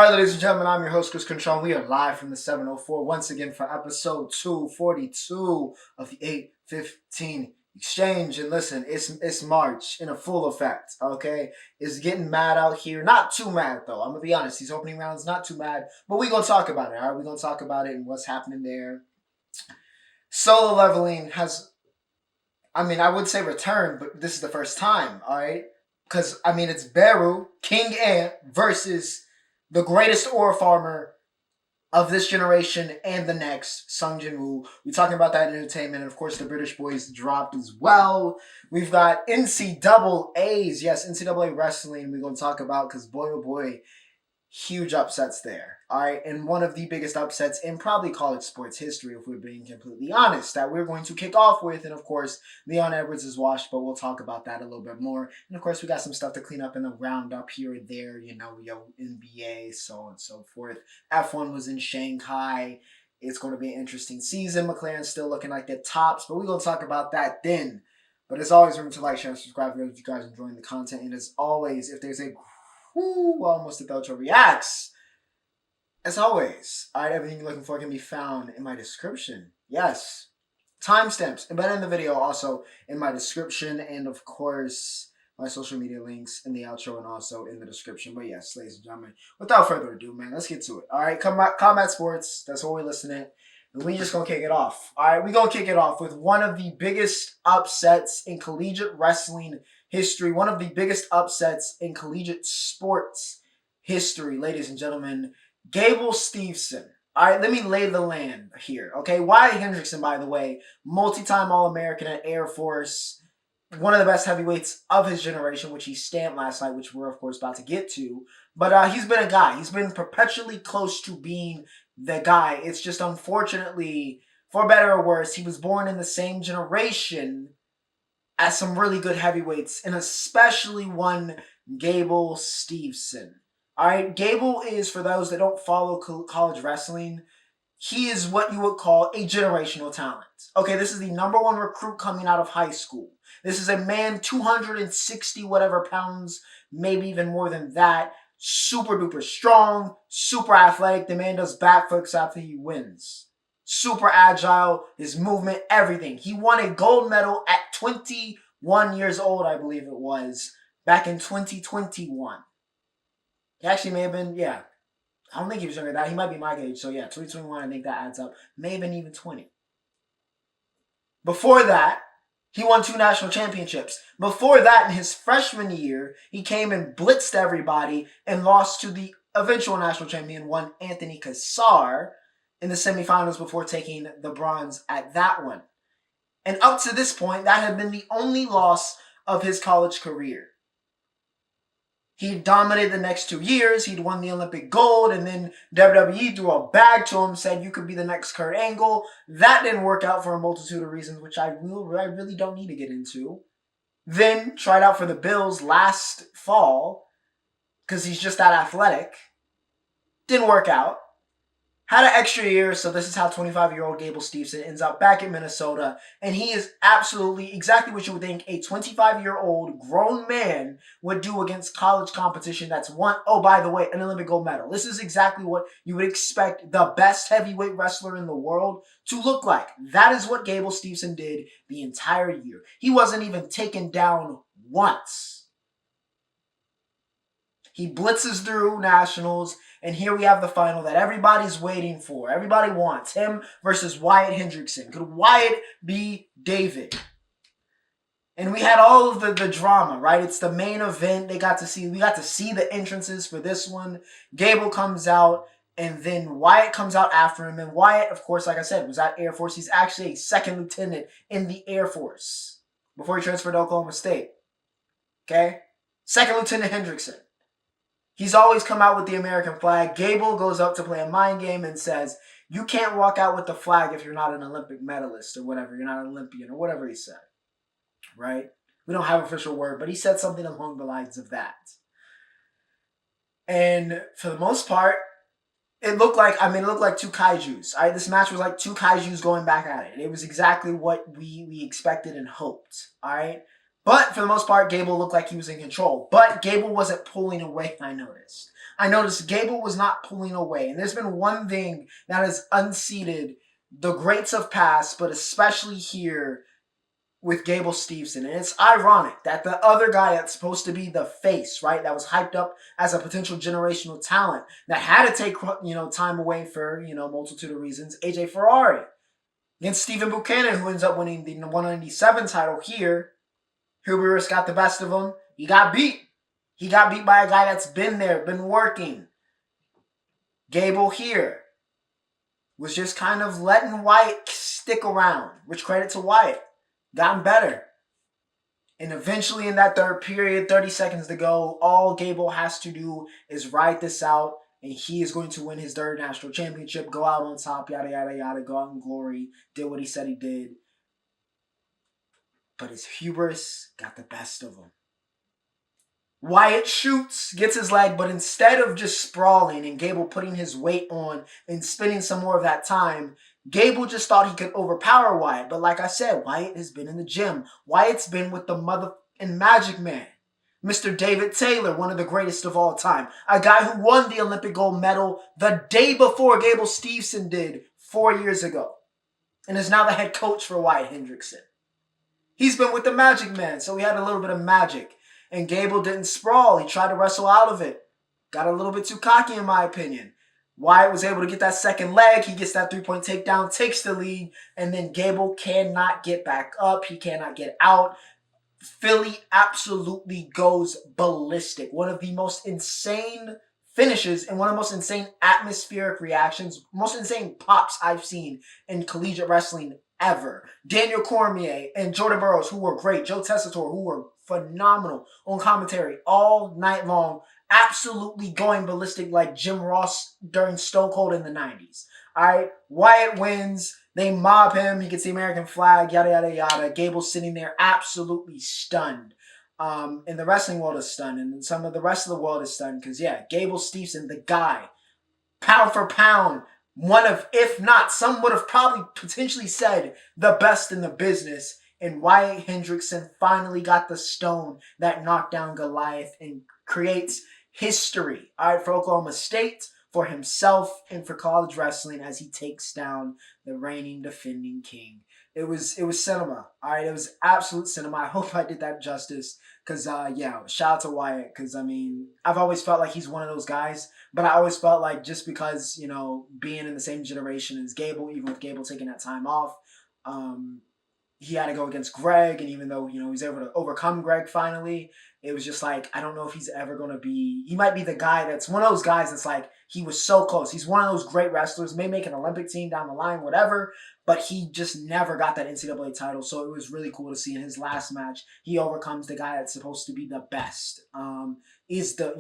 All right, ladies and gentlemen, I'm your host, Chris Control. We are live from the 704 once again for episode 242 of the 815 Exchange. And listen, it's March in a full effect, okay? It's getting mad out here. Not too mad, though. I'm going to be honest. These opening rounds, not too mad. But we're going to talk about it, all right? We're going to talk about it and what's happening there. Solo leveling has, I would say returned, but this is the first time, all right? Because, it's Beru, King Ant, versus the greatest ore farmer of this generation and the next, Jinwoo. We're talking about that in entertainment, and of course the British boys dropped as well. We've got NCAAs, yes, NCAA Wrestling we're going to talk about because boy oh boy, huge upsets there. All right, and one of the biggest upsets in probably college sports history, if we're being completely honest, that we're going to kick off with. And of course, Leon Edwards is washed, but we'll talk about that a little bit more. And of course, we got some stuff to clean up in the roundup here and there, NBA, so on and so forth. F1 was in Shanghai. It's going to be an interesting season. McLaren's still looking like they're tops, but we're going to talk about that then. But as always, remember to like, share, and subscribe if you guys are enjoying the content. And as always, if there's a almost a Belcho Reacts. As always, everything you're looking for can be found in my description. Yes. Timestamps embedded in the video, also in my description, and of course, my social media links in the outro and also in the description. But yes, ladies and gentlemen, without further ado, man, let's get to it. All right, Combat Sports, that's what we're listening. And we just gonna kick it off. All right, we're gonna kick it off with one of the biggest upsets in collegiate wrestling history, one of the biggest upsets in collegiate sports history, ladies and gentlemen. Gable Steveson. All right, let me lay the land here, okay? Wyatt Hendrickson, by the way, multi-time All-American at Air Force, one of the best heavyweights of his generation, which he stamped last night, which we're, of course, about to get to. But he's been a guy. He's been perpetually close to being the guy. It's just, unfortunately, for better or worse, he was born in the same generation as some really good heavyweights, and especially one Gable Steveson. All right, Gable is, for those that don't follow college wrestling, he is what you would call a generational talent. Okay, this is the number one recruit coming out of high school. This is a man, 260 whatever pounds, maybe even more than that. Super duper strong, super athletic. The man does backflips after he wins. Super agile, his movement, everything. He won a gold medal at 21 years old, I believe it was, back in 2021. He actually may have been, yeah. I don't think he was younger than that. He might be my age. So yeah, 2021, I think that adds up. May have been even 20. Before that, he won 2 national championships. Before that, in his freshman year, he came and blitzed everybody and lost to the eventual national champion, one Anthony Cassar, in the semifinals before taking the bronze at that one. And up to this point, that had been the only loss of his college career. He dominated the next 2 years. He'd won the Olympic gold, and then WWE threw a bag to him, said you could be the next Kurt Angle. That didn't work out for a multitude of reasons, which I really don't need to get into. Then tried out for the Bills last fall, because he's just that athletic. Didn't work out. Had an extra year, so this is how 25-year-old Gable Steveson ends up back in Minnesota. And he is absolutely exactly what you would think a 25-year-old grown man would do against college competition that's won, oh, by the way, an Olympic gold medal. This is exactly what you would expect the best heavyweight wrestler in the world to look like. That is what Gable Steveson did the entire year. He wasn't even taken down once. He blitzes through nationals, and here we have the final that everybody's waiting for. Everybody wants him versus Wyatt Hendrickson. Could Wyatt be David? And we had all of the drama, right? It's the main event. We got to see the entrances for this one. Gable comes out, and then Wyatt comes out after him. And Wyatt, of course, like I said, was at Air Force. He's actually a second lieutenant in the Air Force before he transferred to Oklahoma State. Okay? Second Lieutenant Hendrickson. He's always come out with the American flag. Gable goes up to play a mind game and says, you can't walk out with the flag if you're not an Olympic medalist or whatever. You're not an Olympian or whatever he said. Right? We don't have an official word, but he said something along the lines of that. And for the most part, it looked like two kaijus. All right? This match was like two kaijus going back at it. It was exactly what we expected and hoped. All right? But for the most part, Gable looked like he was in control. But Gable wasn't pulling away, I noticed. I noticed Gable was not pulling away. And there's been one thing that has unseated the greats of past, but especially here with Gable Steveson. And it's ironic that the other guy that's supposed to be the face, right, that was hyped up as a potential generational talent that had to take, time away for, multitude of reasons, AJ Ferrari against Stephen Buchanan, who ends up winning the 197 title here. Huberus got the best of him. He got beat. He got beat by a guy that's been there, been working. Gable here was just kind of letting Wyatt stick around, which credit to Wyatt. Gotten better. And eventually in that third period, 30 seconds to go, all Gable has to do is ride this out, and he is going to win his third national championship, go out on top, yada, yada, yada, go out in glory, did what he said he did. But his hubris got the best of him. Wyatt shoots, gets his leg, but instead of just sprawling and Gable putting his weight on and spending some more of that time, Gable just thought he could overpower Wyatt. But like I said, Wyatt has been in the gym. Wyatt's been with the mother and Magic Man. Mr. David Taylor, one of the greatest of all time. A guy who won the Olympic gold medal the day before Gable Steveson did 4 years ago. And is now the head coach for Wyatt Hendrickson. He's been with the Magic Man, so he had a little bit of magic. And Gable didn't sprawl. He tried to wrestle out of it. Got a little bit too cocky, in my opinion. Wyatt was able to get that second leg. He gets that 3-point takedown, takes the lead, and then Gable cannot get back up. He cannot get out. Philly absolutely goes ballistic. One of the most insane finishes and one of the most insane atmospheric reactions, most insane pops I've seen in collegiate wrestling ever. Daniel Cormier and Jordan Burroughs, who were great. Joe Tessitore, who were phenomenal on commentary all night long. Absolutely going ballistic like Jim Ross during Stone Cold in the 90s. All right, Wyatt wins. They mob him. He gets the American flag, yada, yada, yada. Gable's sitting there absolutely stunned. And the wrestling world is stunned. And some of the rest of the world is stunned. Because, yeah, Gable Steveson, the guy, pound for pound, one of, if not, some would have probably potentially said the best in the business. And Wyatt Hendrickson finally got the stone that knocked down Goliath and creates history. All right, for Oklahoma State, for himself, and for college wrestling as he takes down the reigning defending king. It was cinema. All right, it was absolute cinema. I hope I did that justice. Because, shout out to Wyatt. Because, I mean, I've always felt like he's one of those guys. But I always felt like just because, being in the same generation as Gable, even with Gable taking that time off, he had to go against Greg. And even though, he was able to overcome Greg finally, it was just like, I don't know if he's ever going to be, he might be the guy that's one of those guys that's like, he was so close. He's one of those great wrestlers, may make an Olympic team down the line, whatever, but he just never got that NCAA title. So it was really cool to see in his last match, he overcomes the guy that's supposed to be the best. Is the,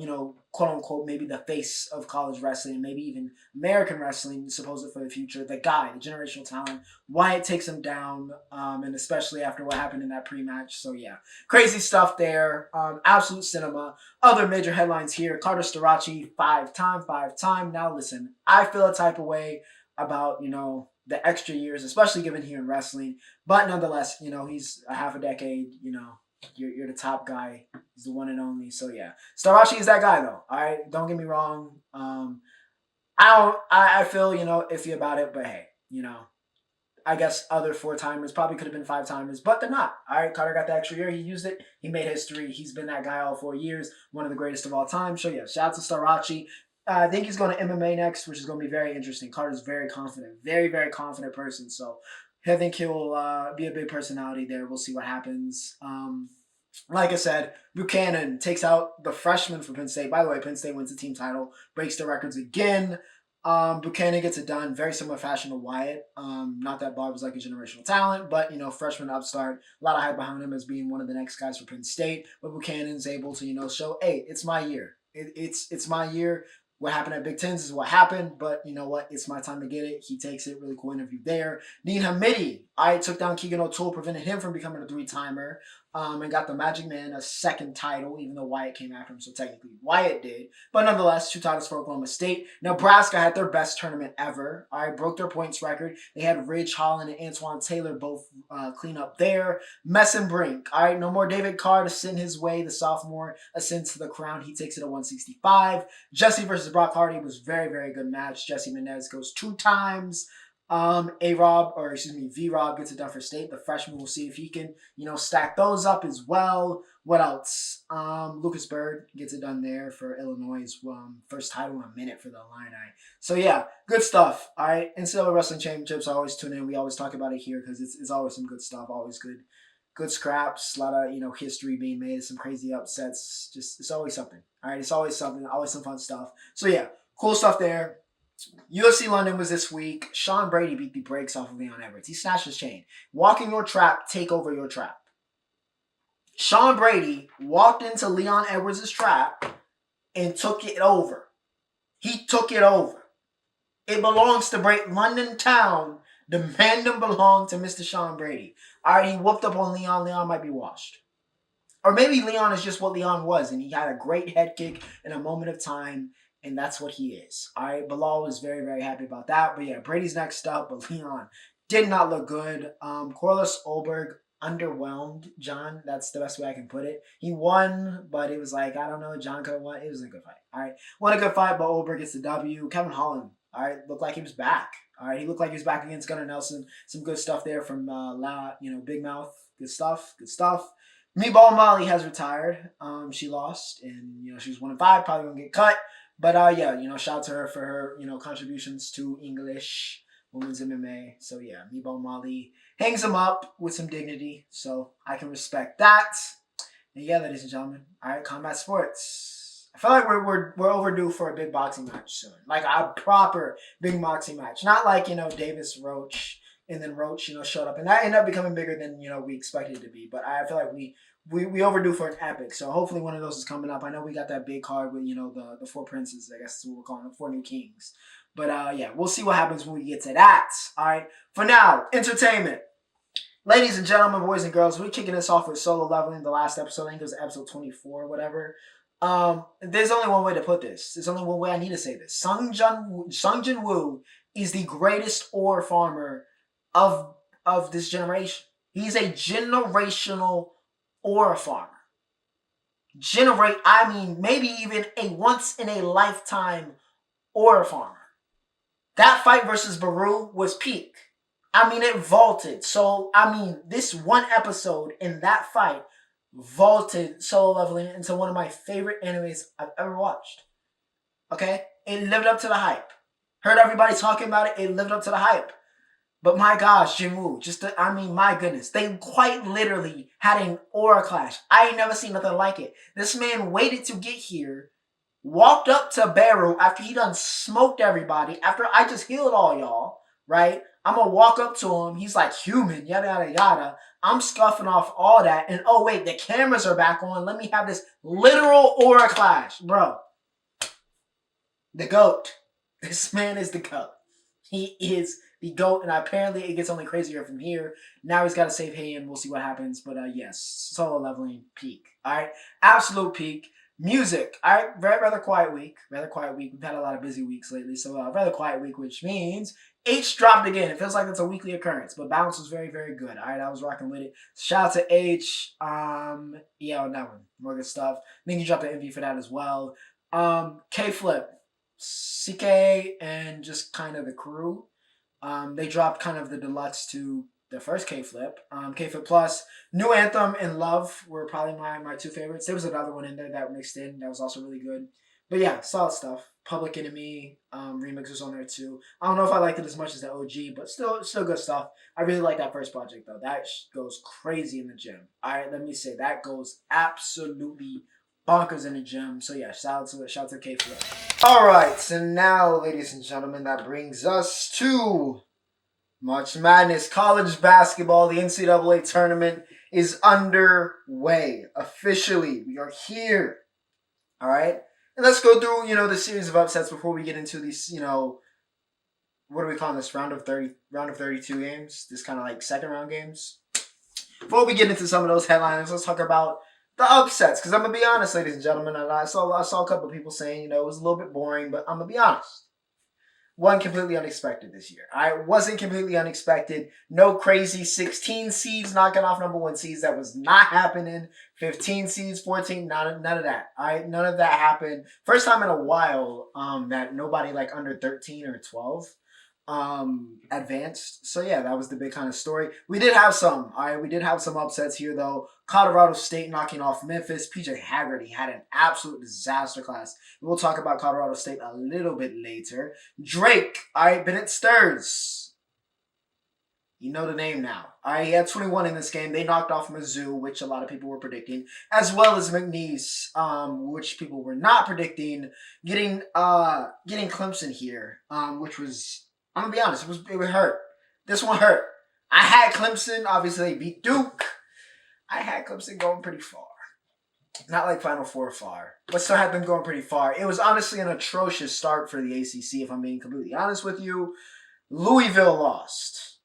quote unquote, maybe the face of college wrestling, maybe even American wrestling, supposed for the future, the guy, the generational talent. Wyatt takes him down, and especially after what happened in that pre-match. So yeah, crazy stuff there. Absolute cinema. Other major headlines here. Carter Starachi, five-time. Now listen, I feel a type of way about, the extra years, especially given here in wrestling. But nonetheless, he's a half a decade, you're the top guy. He's the one and only. So yeah, Starachi is that guy though. All right, don't get me wrong. I feel iffy about it, but hey, I guess other 4-timers probably could have been 5-timers, but they're not. All right, Carter got the extra year. He used it. He made history. He's been that guy all 4 years. One of the greatest of all time. So yeah, shout out to Starachi. I think he's going to MMA next, which is going to be very interesting. Carter's very confident, very, very confident person. So I think he'll be a big personality there. We'll see what happens. Like I said, Buchanan takes out the freshman from Penn State. By the way, Penn State wins the team title, breaks the records again. Buchanan gets it done, very similar fashion to Wyatt. Not that Bob was like a generational talent, but freshman upstart, a lot of hype behind him as being one of the next guys for Penn State. But Buchanan's able to show, hey, it's my year. It's my year. What happened at Big Tens is what happened, but you know what? It's my time to get it. He takes it. Really cool interview there. Dean Hamidi, I took down Keegan O'Toole, prevented him from becoming a 3-timer, and got the Magic Man a second title, even though Wyatt came after him, so technically Wyatt did. But nonetheless, 2 titles for Oklahoma State. Nebraska had their best tournament ever. All right, broke their points record. They had Ridge Holland and Antoine Taylor both clean up there. Mess and Brink. All right, no more David Carr to send his way. The sophomore ascends to the crown. He takes it at 165. Jesse versus Brock Hardy was very, very good match. Jesse Menez goes 2 times. V-Rob gets it done for State. The freshman, will see if he can, stack those up as well. What else? Lucas Bird gets it done there for Illinois' first title in a minute for the Illini. So yeah, good stuff. All right, NCAA Wrestling Championships. I always tune in. We always talk about it here because it's always some good stuff. Always good scraps. A lot of history being made. Some crazy upsets. Just it's always something. All right, it's always something. Always some fun stuff. So yeah, cool stuff there. UFC London was this week. Sean Brady beat the brakes off of Leon Edwards. He snatched his chain. Walk in your trap, take over your trap. Sean Brady walked into Leon Edwards' trap and took it over. He took it over. It belongs to London town. The Mandem belonged to Mr. Sean Brady. All right, he whooped up on Leon. Leon might be washed. Or maybe Leon is just what Leon was, and he had a great head kick in a moment of time, and that's what he is. All right, Bilal was very, very happy about that. But yeah, Brady's next up, but Leon did not look good. Corliss Olberg underwhelmed John. That's the best way I can put it. He won, but it was like, I don't know, John could have won. It was a good fight. All right, won a good fight, but Olberg gets the W. Kevin Holland, all right, looked like he was back. All right, he looked like he was back against Gunnar Nelson. Some good stuff there from Big Mouth. Good stuff. Meatball Molly has retired. She lost, and she was 1-5, probably gonna get cut. But shout out to her for her contributions to English women's MMA. So yeah, Meatball Molly hangs him up with some dignity, so I can respect that. And yeah, ladies and gentlemen, all right, combat sports. I feel like we're overdue for a big boxing match soon, like a proper big boxing match, not like Davis Roach. And then Roach, showed up. And that ended up becoming bigger than, we expected it to be. But I feel like we overdue for an epic. So hopefully one of those is coming up. I know we got that big card with, the 4 princes. I guess that's what we're calling them, 4 new kings. But yeah, we'll see what happens when we get to that. All right. For now, entertainment. Ladies and gentlemen, boys and girls, we're kicking this off with solo leveling. The last episode, I think it was episode 24 or whatever. There's only one way to put this. There's only one way I need to say this. Sung Jinwoo is the greatest ore farmer of this generation. He's a generational ore farmer. Maybe even a once in a lifetime ore farmer. That fight versus Beru was peak. It vaulted. So, this one episode in that fight vaulted Solo Leveling into one of my favorite animes I've ever watched. Okay? It lived up to the hype. Heard everybody talking about it. It lived up to the hype. But my gosh, Jinwoo, my goodness. They quite literally had an aura clash. I ain't never seen nothing like it. This man waited to get here, walked up to Beru after he done smoked everybody, after I just healed all y'all, right? I'm going to walk up to him. He's like, human, yada, yada, yada. I'm scuffing off all that. And oh, wait, the cameras are back on. Let me have this literal aura clash. Bro, the GOAT. This man is the GOAT. He is the GOAT, and apparently it gets only crazier from here. Now he's got to save Hay, and we'll see what happens. But yes, Solo Leveling, peak. All right, absolute peak. Music, all right, rather quiet week. We've had a lot of busy weeks lately, so rather quiet week, which means Aitch dropped again. It feels like it's a weekly occurrence, but Bounce was very, very good. All right, I was rocking with it. Shout out to Aitch. On that one, more good stuff. I think he dropped an MV for that as well. K-Flip, CK, and just kind of the crew. They dropped kind of the deluxe to the first K-Flip. K-Flip Plus, New Anthem, and Love were probably my 2 favorites. There was another one in there that mixed in that was also really good. But yeah, solid stuff. Public Enemy remix was on there too. I don't know if I liked it as much as the OG, but still good stuff. I really like that first project though. That goes crazy in the gym. All right, let me say that goes absolutely bonkers in the gym. So yeah, shout out to K-Flip. All right, so now, ladies and gentlemen, that brings us to March Madness. College basketball, the NCAA tournament is underway. Officially, we are here. All right? And let's go through, the series of upsets before we get into these, what do we call this? Round of 32 games. This kind of like second round games. Before we get into some of those headlines, let's talk about the upsets. Because I'm gonna be honest, ladies and gentlemen, and I saw a couple of people saying, it was a little bit boring, but I'm gonna be honest. One completely unexpected this year. I wasn't completely unexpected. No crazy 16 seeds knocking off number 1 seeds. That was not happening. 15 seeds, 14, none of that. All right, none of that happened. First time in a while that nobody like under 13 or 12 advanced. So yeah, that was the big kind of story. We did have some upsets here though. Colorado State knocking off Memphis. PJ Haggerty had an absolute disaster class. We'll talk about Colorado State a little bit later. Drake, Bennett Stirs. You know the name now. He had 21 in this game. They knocked off Mizzou, which a lot of people were predicting, as well as McNeese, which people were not predicting. Getting Clemson here, which was, I'm gonna be honest, it would hurt. This one hurt. I had Clemson. Obviously, they beat Duke. I had Clemson going pretty far. Not like Final Four far, but still had them going pretty far. It was honestly an atrocious start for the ACC, if I'm being completely honest with you. Louisville lost.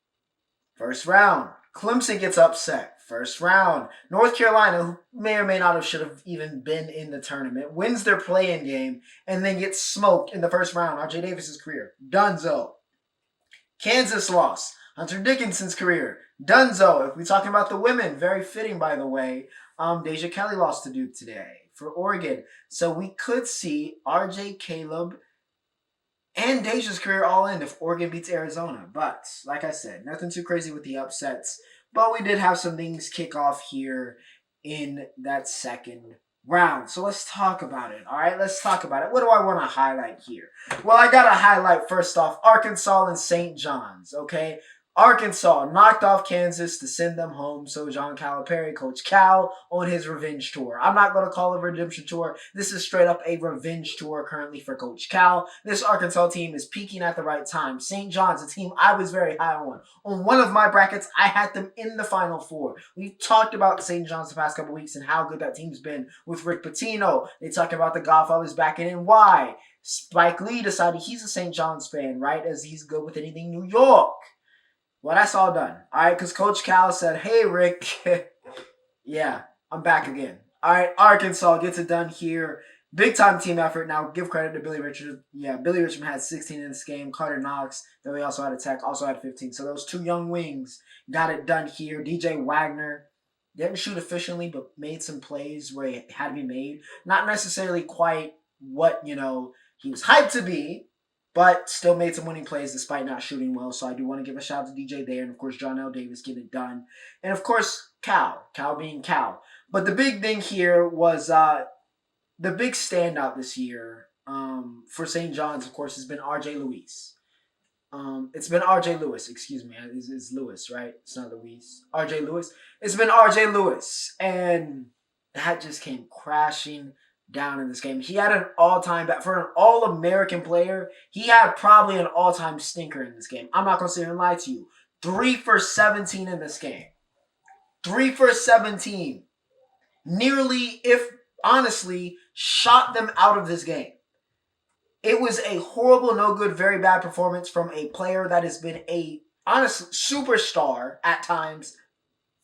First round. Clemson gets upset. First round. North Carolina, who may or may not should have even been in the tournament, wins their play-in game and then gets smoked in the first round. R.J. Davis's career. Dunzo. Kansas lost. Hunter Dickinson's career. Dunzo. If we're talking about the women, very fitting, by the way. Deja Kelly lost to Duke today for Oregon. So we could see RJ, Caleb, and Deja's career all in if Oregon beats Arizona. But, like I said, nothing too crazy with the upsets. But we did have some things kick off here in that second round. So let's talk about it. All right, let's talk about it. What do I want to highlight here? Well, I got to highlight, first off, Arkansas and St. John's, okay? Arkansas knocked off Kansas to send them home. So John Calipari, Coach Cal, on his revenge tour. I'm not going to call it a redemption tour. This is straight up a revenge tour currently for Coach Cal. This Arkansas team is peaking at the right time. St. John's, a team I was very high on. On one of my brackets, I had them in the Final Four. We talked about St. John's the past couple weeks and how good that team's been with Rick Pitino. They talked about the Godfathers back in NY. Spike Lee decided he's a St. John's fan, right? As he's good with anything New York. Well, that's all done. All right, because Coach Cal said, hey, Rick, yeah, I'm back again. All right, Arkansas gets it done here. Big-time team effort. Now, give credit to Billy Richard. Yeah, Billy Richard had 16 in this game. Carter Knox, then we also had a Tech, also had 15. So those two young wings got it done here. DJ Wagner didn't shoot efficiently, but made some plays where it had to be made. Not necessarily quite what, he was hyped to be, but still made some winning plays despite not shooting well. So I do want to give a shout out to DJ there. And, of course, John L. Davis getting it done. And, of course, Cal being Cal. But the big thing here was the big standout this year for St. John's, of course, has been R.J. Lewis. It's been R.J. Lewis. Excuse me. It's Lewis, right? It's not Louise. R.J. Lewis. It's been R.J. Lewis. And that just came crashing down in this game. He had an all-time, for an all-American player, he had probably an all-time stinker in this game. I'm not going to sit here and lie to you. 3 for 17 in this game. 3 for 17. Nearly, if honestly, shot them out of this game. It was a horrible, no good, very bad performance from a player that has been a, honestly, superstar at times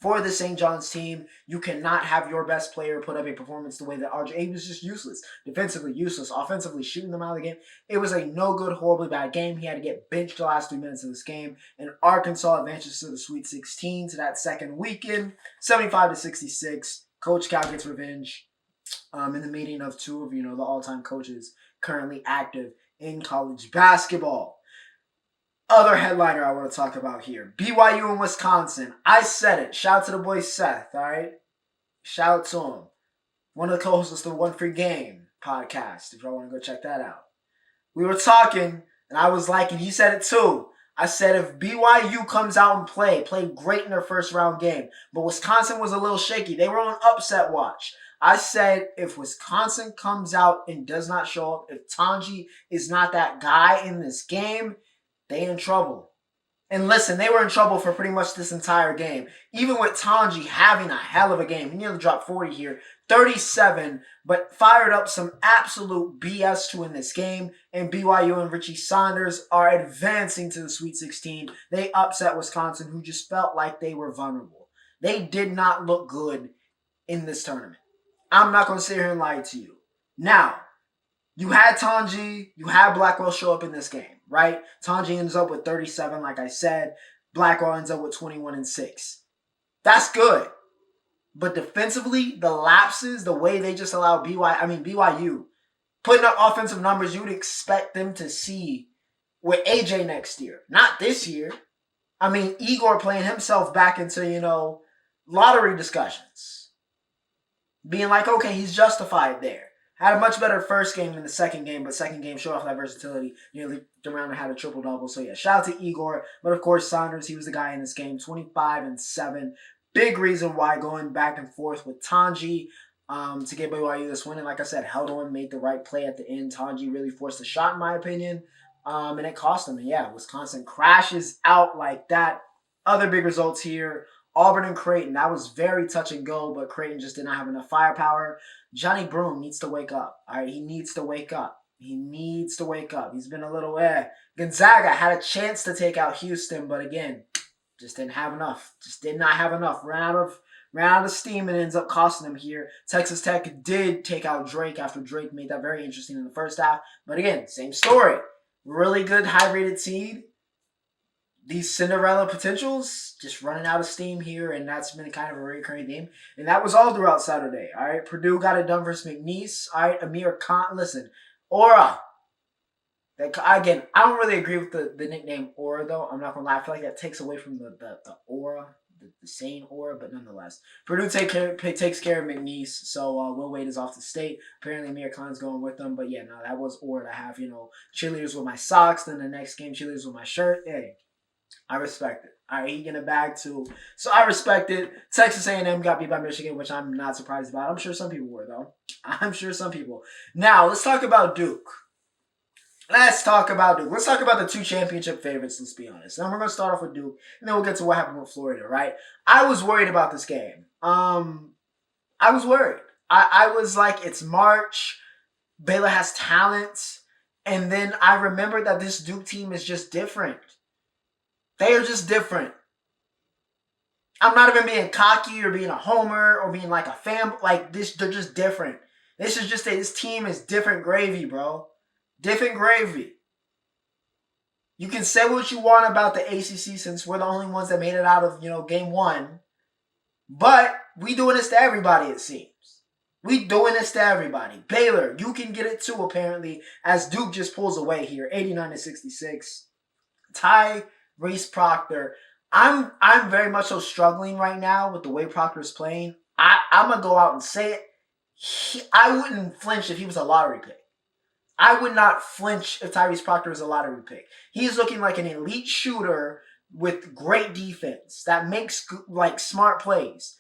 for the St. John's team. You cannot have your best player put up a performance the way that RJ was just useless. Defensively useless. Offensively shooting them out of the game. It was a no good, horribly bad game. He had to get benched the last 3 minutes of this game. And Arkansas advances to the Sweet 16 to that second weekend. 75-66. Coach Cal gets revenge in the meeting of two of, the all-time coaches currently active in college basketball. Other headliner I want to talk about here. BYU and Wisconsin. I said it. Shout out to the boy Seth, all right? Shout out to him. One of the co-hosts of the One Free Game podcast, if y'all want to go check that out. We were talking, and I was like, and he said it too. I said if BYU comes out and play great in their first round game, but Wisconsin was a little shaky. They were on upset watch. I said if Wisconsin comes out and does not show up, if Tanji is not that guy in this game, they in trouble. And listen, they were in trouble for pretty much this entire game. Even with Tanji having a hell of a game. He nearly dropped 40 here. 37, but fired up some absolute BS to win this game. And BYU and Richie Saunders are advancing to the Sweet 16. They upset Wisconsin, who just felt like they were vulnerable. They did not look good in this tournament. I'm not going to sit here and lie to you. Now, you had Tanji, you had Blackwell show up in this game, right? Tanji ends up with 37, like I said. Blackwell ends up with 21 and 6. That's good. But defensively, the lapses, the way they just allow BYU, putting up offensive numbers you'd expect them to see with AJ next year. Not this year. I mean, Igor playing himself back into, lottery discussions. Being like, okay, he's justified there. Had a much better first game than the second game, but second game showed off that versatility. Nearly around and had a triple-double. So yeah, shout out to Igor. But of course, Saunders, he was the guy in this game. 25 and 7. Big reason why going back and forth with Tanji to get BYU this win. And like I said, held on, made the right play at the end. Tanji really forced a shot, in my opinion. And it cost them. And yeah, Wisconsin crashes out like that. Other big results here. Auburn and Creighton. That was very touch and go, but Creighton just did not have enough firepower. Johnny Broome needs to wake up. All right, he needs to wake up. He needs to wake up. He's been a little Gonzaga had a chance to take out Houston, but again, just didn't have enough. Just did not have enough. Ran out of steam and ends up costing them here. Texas Tech did take out Drake after Drake made that very interesting in the first half. But again, same story. Really good high-rated seed. These Cinderella potentials just running out of steam here, and that's been kind of a recurring theme. And that was all throughout Saturday. All right, Purdue got it done versus McNeese. All right, Amir Khan. Listen, Aura. Again, I don't really agree with the nickname Aura, though. I'm not gonna lie. I feel like that takes away from the aura, the saying Aura, but nonetheless, Purdue takes care of McNeese. So Will Wade is off the state. Apparently, Amir Khan's going with them. But yeah, no, that was Aura to have. Cheerleaders with my socks. Then the next game, cheerleaders with my shirt. Hey. I respect it. All right, he getting a bag too. So I respect it. Texas A&M got beat by Michigan, which I'm not surprised about. I'm sure some people were, though. I'm sure some people. Now, let's talk about Duke. Let's talk about the two championship favorites, let's be honest. Now, we're going to start off with Duke, and then we'll get to what happened with Florida, right? I was worried about this game. I was worried. I was like, it's March. Baylor has talent. And then I remembered that this Duke team is just different. They are just different. I'm not even being cocky or being a homer or being like a fan. Like this, they're just different. This team is different gravy, bro. Different gravy. You can say what you want about the ACC since we're the only ones that made it out of, game one. But we doing this to everybody, it seems. We doing this to everybody. Baylor, you can get it too, apparently, as Duke just pulls away here. 89-66. Reese Proctor. I'm very much so struggling right now with the way Proctor is playing. I'm going to go out and say it. I wouldn't flinch if he was a lottery pick. I would not flinch if Tyrese Proctor was a lottery pick. He's looking like an elite shooter with great defense that makes smart plays.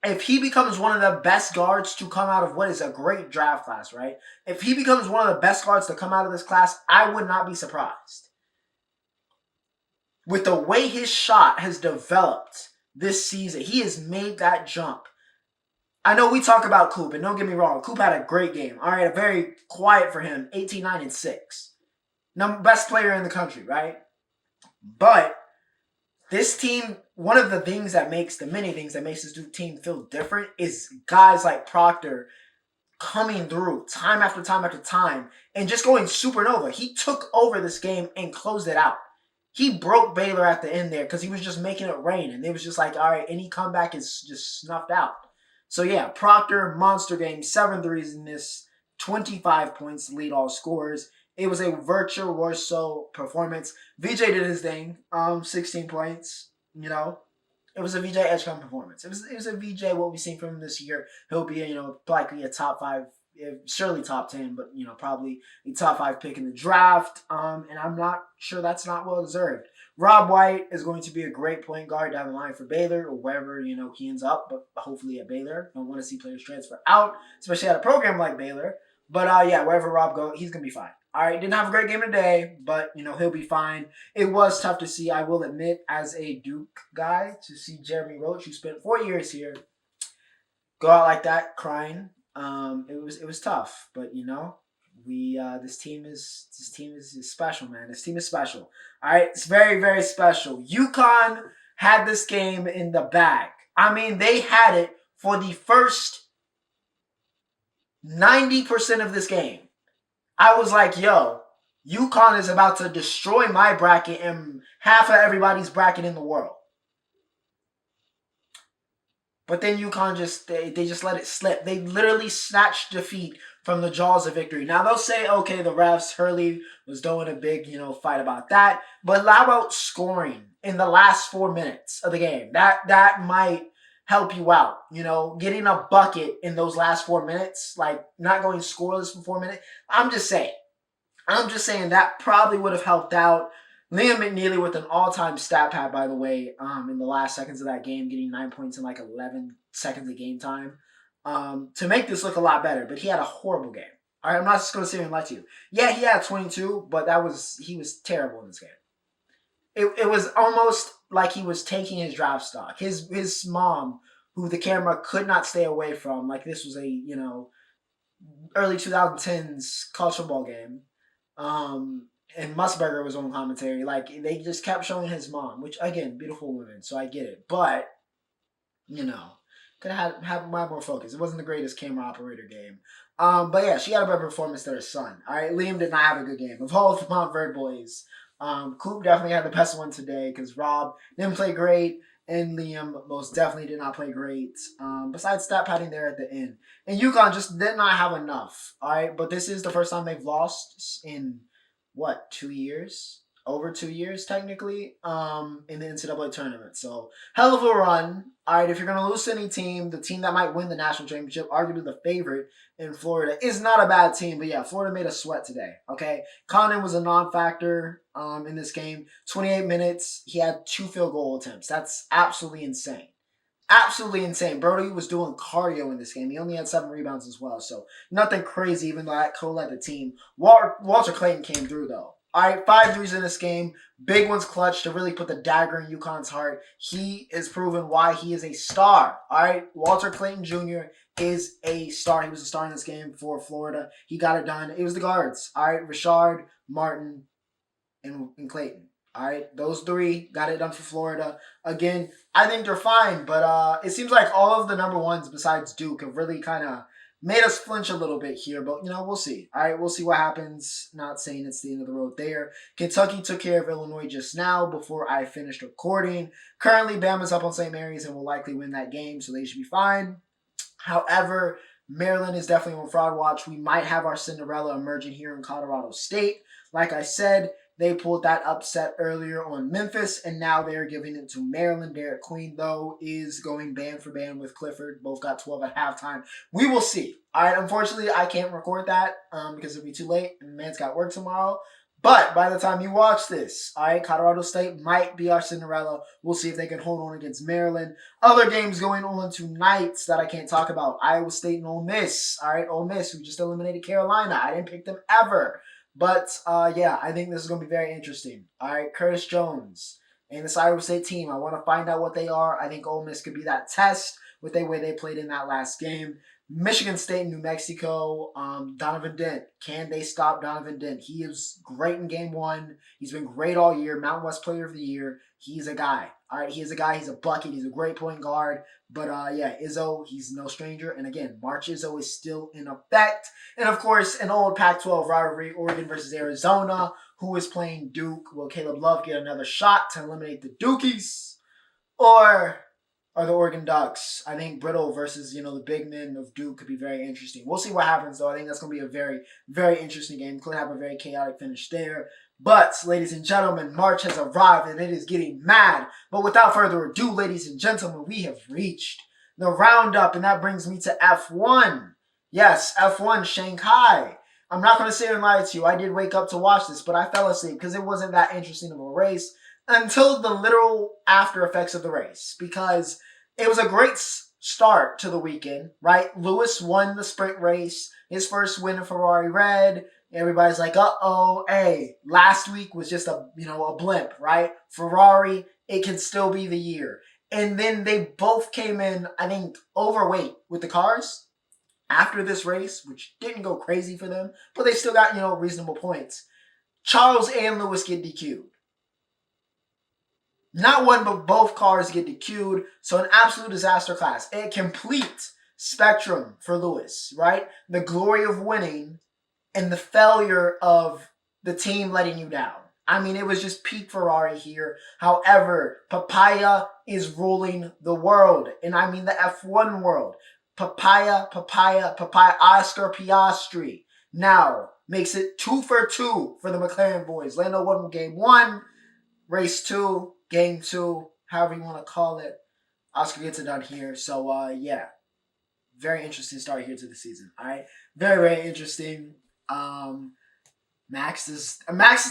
If he becomes one of the best guards to come out of what is a great draft class, right? If he becomes one of the best guards to come out of this class, I would not be surprised. With the way his shot has developed this season, he has made that jump. I know we talk about Coop, and don't get me wrong, Coop had a great game. All right, a very quiet for him, 18-9-6. Best player in the country, right? But this team, one of the many things that makes this team feel different is guys like Proctor coming through time after time after time and just going supernova. He took over this game and closed it out. He broke Baylor at the end there because he was just making it rain. And it was just like, all right, any comeback is just snuffed out. So yeah, Proctor, monster game, 7 threes in this, 25 points, lead all scorers. It was a virtuoso performance. VJ did his thing, 16 points, It was a VJ Edgecombe performance. It was a VJ, what we've seen from him this year. He'll be, likely a top 5, surely top 10, but, probably a top 5 pick in the draft. And I'm not sure that's not well deserved. Rob White is going to be a great point guard down the line for Baylor or wherever, he ends up, but hopefully at Baylor. Don't want to see players transfer out, especially at a program like Baylor. But, wherever Rob goes, he's going to be fine. All right, didn't have a great game today, but he'll be fine. It was tough to see, I will admit, as a Duke guy, to see Jeremy Roach, who spent 4 years here, go out like that, crying. It was tough, but we this team is special, man. This team is special. All right, it's very very special. UConn had this game in the bag. I mean, they had it for the first 90% of this game. I was like, yo, UConn is about to destroy my bracket and half of everybody's bracket in the world. But then UConn they just let it slip. They literally snatched defeat from the jaws of victory. Now they'll say, okay, the refs, Hurley was doing a big, fight about that. But how about scoring in the last 4 minutes of the game? That might help you out. Getting a bucket in those last 4 minutes, like not going scoreless for 4 minutes. I'm just saying that probably would have helped out. Liam McNeely with an all-time stat pad, by the way, in the last seconds of that game, getting 9 points in like 11 seconds of game time, to make this look a lot better. But he had a horrible game. All right, I'm not just going to sit here and lie to you. Yeah, he had 22, but he was terrible in this game. It was almost like he was taking his draft stock. His mom, who the camera could not stay away from, like this was a, early 2010s college football game. And Musburger was on commentary. Like, they just kept showing his mom, which, again, beautiful women, so I get it. But, could have had more focus. It wasn't the greatest camera operator game. But yeah, she had a better performance than her son. All right, Liam did not have a good game. Of all the Montverde boys, Coop definitely had the best one today because Rob didn't play great, and Liam most definitely did not play great. Besides stat padding there at the end. And UConn just did not have enough. All right, but this is the first time they've lost in 2 years? Over 2 years, technically, in the NCAA tournament. So, hell of a run. All right, if you're going to lose to any team, the team that might win the national championship, arguably the favorite in Florida, is not a bad team. But yeah, Florida made us sweat today, okay? Condon was a non-factor in this game. 28 minutes, he had 2 field goal attempts. That's absolutely insane. Absolutely insane. Brody was doing cardio in this game. He only had 7 rebounds as well, so nothing crazy, even though that co-led the team. Walter Clayton came through, though. All right, 5 threes in this game. Big ones clutch to really put the dagger in UConn's heart. He is proven why he is a star. All right, Walter Clayton Jr. is a star. He was a star in this game for Florida. He got it done. It was the guards. All right, Richard, Martin, and Clayton. All right, those 3 got it done for Florida. Again, I think they're fine, but it seems like all of the number ones besides Duke have really kind of made us flinch a little bit here, but we'll see. All right, we'll see what happens. Not saying it's the end of the road there. Kentucky took care of Illinois just now before I finished recording. Currently, Bama's up on St. Mary's and will likely win that game, so they should be fine. However, Maryland is definitely on fraud watch. We might have our Cinderella emerging here in Colorado State. Like I said, they pulled that upset earlier on Memphis, and now they're giving it to Maryland. Derek Queen, though, is going band for band with Clifford. Both got 12 at halftime. We will see. All right, unfortunately, I can't record that because it'll be too late, and man's got work tomorrow. But by the time you watch this, all right, Colorado State might be our Cinderella. We'll see if they can hold on against Maryland. Other games going on tonight that I can't talk about. Iowa State and Ole Miss. All right, Ole Miss, who just eliminated Carolina. I didn't pick them ever. But, yeah, I think this is going to be very interesting. All right, Curtis Jones and this Iowa State team, I want to find out what they are. I think Ole Miss could be that test with the way they played in that last game. Michigan State and New Mexico, Donovan Dent. Can they stop Donovan Dent? He is great in game 1. He's been great all year. Mountain West Player of the Year. He's a guy. All right, he's a guy. He's a bucket. He's a great point guard. But, yeah, Izzo, he's no stranger. And, again, March Izzo is still in effect. And, of course, an old Pac-12 rivalry, Oregon versus Arizona. Who is playing Duke? Will Caleb Love get another shot to eliminate the Dukies? Or are the Oregon Ducks? I think Brittle versus, the big men of Duke could be very interesting. We'll see what happens, though. I think that's going to be a very, very interesting game. Could have a very chaotic finish there. But, ladies and gentlemen, March has arrived and it is getting mad. But without further ado, ladies and gentlemen, we have reached the Roundup, and that brings me to F1. Yes, F1 Shanghai. I'm not going to sit here and lie to you. I did wake up to watch this, but I fell asleep because it wasn't that interesting of a race until the literal after effects of the race, because it was a great start to the weekend, right? Lewis won the sprint race, his first win in Ferrari Red. Everybody's like, uh-oh, hey, last week was just a blimp, right? Ferrari, it can still be the year. And then they both came in, I think, overweight with the cars after this race, which didn't go crazy for them, but they still got, reasonable points. Charles and Lewis get DQ'd. Not one, but both cars get DQ'd. So an absolute disaster class. A complete spectrum for Lewis, right? The glory of winning and the failure of the team letting you down. I mean, it was just peak Ferrari here. However, Papaya is ruling the world. And I mean the F1 world. Papaya. Oscar Piastri now makes it 2 for 2 for the McLaren boys. Lando won game 1, race 2, game 2, however you want to call it. Oscar gets it done here. So, yeah. Very interesting start here to the season. All right. Very, very interesting. Max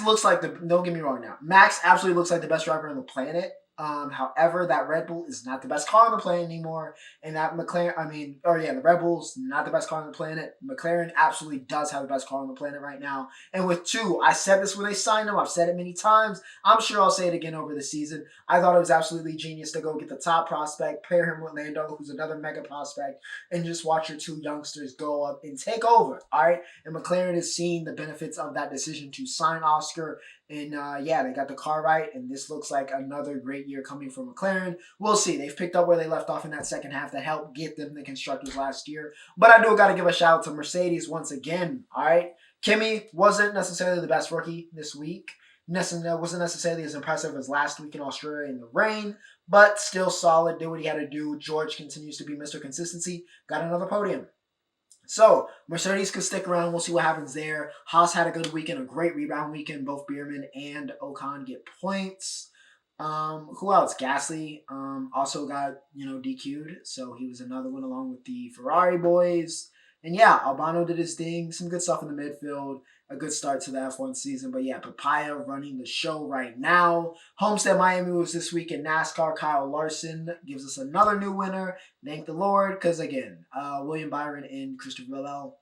looks like don't get me wrong now. Max absolutely looks like the best driver on the planet. However, that Red Bull is not the best car on the planet anymore. And that the Red Bull's not the best car on the planet. McLaren absolutely does have the best car on the planet right now. And with 2, I said this when they signed him. I've said it many times. I'm sure I'll say it again over the season. I thought it was absolutely genius to go get the top prospect, pair him with Lando, who's another mega prospect, and just watch your 2 youngsters go up and take over. All right. And McLaren is seeing the benefits of that decision to sign Oscar. And they got the car right, and this looks like another great year coming from McLaren. We'll see. They've picked up where they left off in that second half that helped get them the constructors last year. But I do got to give a shout out to Mercedes once again. All right, Kimi wasn't necessarily the best rookie this week. Wasn't necessarily as impressive as last week in Australia in the rain, but still solid. Did what he had to do. George continues to be Mr. Consistency. Got another podium. So, Mercedes could stick around. We'll see what happens there. Haas had a good weekend, a great rebound weekend. Both Bierman and Ocon get points. Who else? Gasly also got, DQ'd. So, he was another one along with the Ferrari boys. And yeah, Albano did his thing. Some good stuff in the midfield. A good start to the F1 season. But yeah, Papaya running the show right now. Homestead Miami was this week in NASCAR. Kyle Larson gives us another new winner. Thank the Lord. Because again, William Byron and Christopher Bell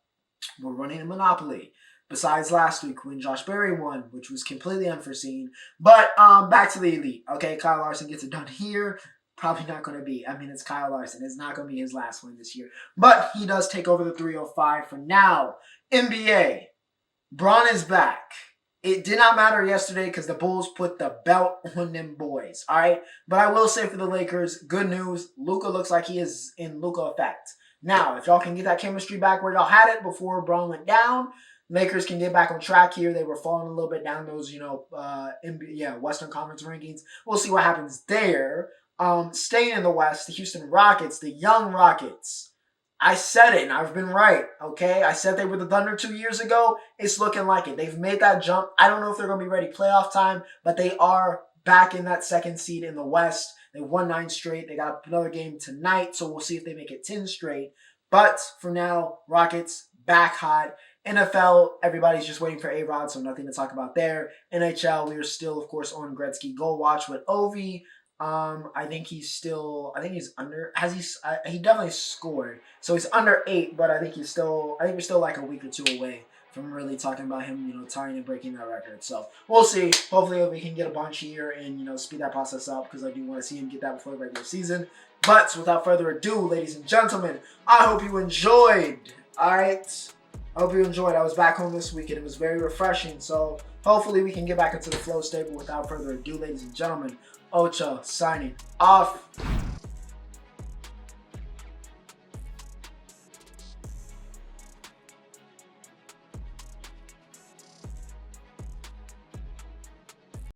were running a monopoly. Besides last week when Josh Berry won, which was completely unforeseen. But back to the elite. Okay, Kyle Larson gets it done here. Probably not going to be. I mean, it's Kyle Larson. It's not going to be his last win this year. But he does take over the 305 for now. NBA. Bron is back. It did not matter yesterday because the Bulls put the belt on them boys. All right? But I will say for the Lakers, good news. Luka looks like he is in Luka effect. Now, if y'all can get that chemistry back where y'all had it before Bron went down, Lakers can get back on track here. They were falling a little bit down those, Western Conference rankings. We'll see what happens there. Staying in the West, the Houston Rockets, the young Rockets. I said it, and I've been right, okay? I said they were the Thunder 2 years ago. It's looking like it. They've made that jump. I don't know if they're going to be ready playoff time, but they are back in that second seed in the West. They won 9 straight. They got another game tonight, so we'll see if they make it 10 straight. But for now, Rockets back hot. NFL, everybody's just waiting for A-Rod, so nothing to talk about there. NHL, we are still, of course, on Gretzky Goal Watch with Ovi. I think he's under, he definitely scored. So he's under 8, but I think we're still like a week or 2 away from really talking about him, tying and breaking that record. So we'll see. Hopefully we can get a bunch here and, speed that process up because I do want to see him get that before the regular season. But without further ado, ladies and gentlemen, I hope you enjoyed. All right. I hope you enjoyed. I was back home this week and it was very refreshing. So hopefully we can get back into the flow state. But without further ado, ladies and gentlemen, Ocha signing off.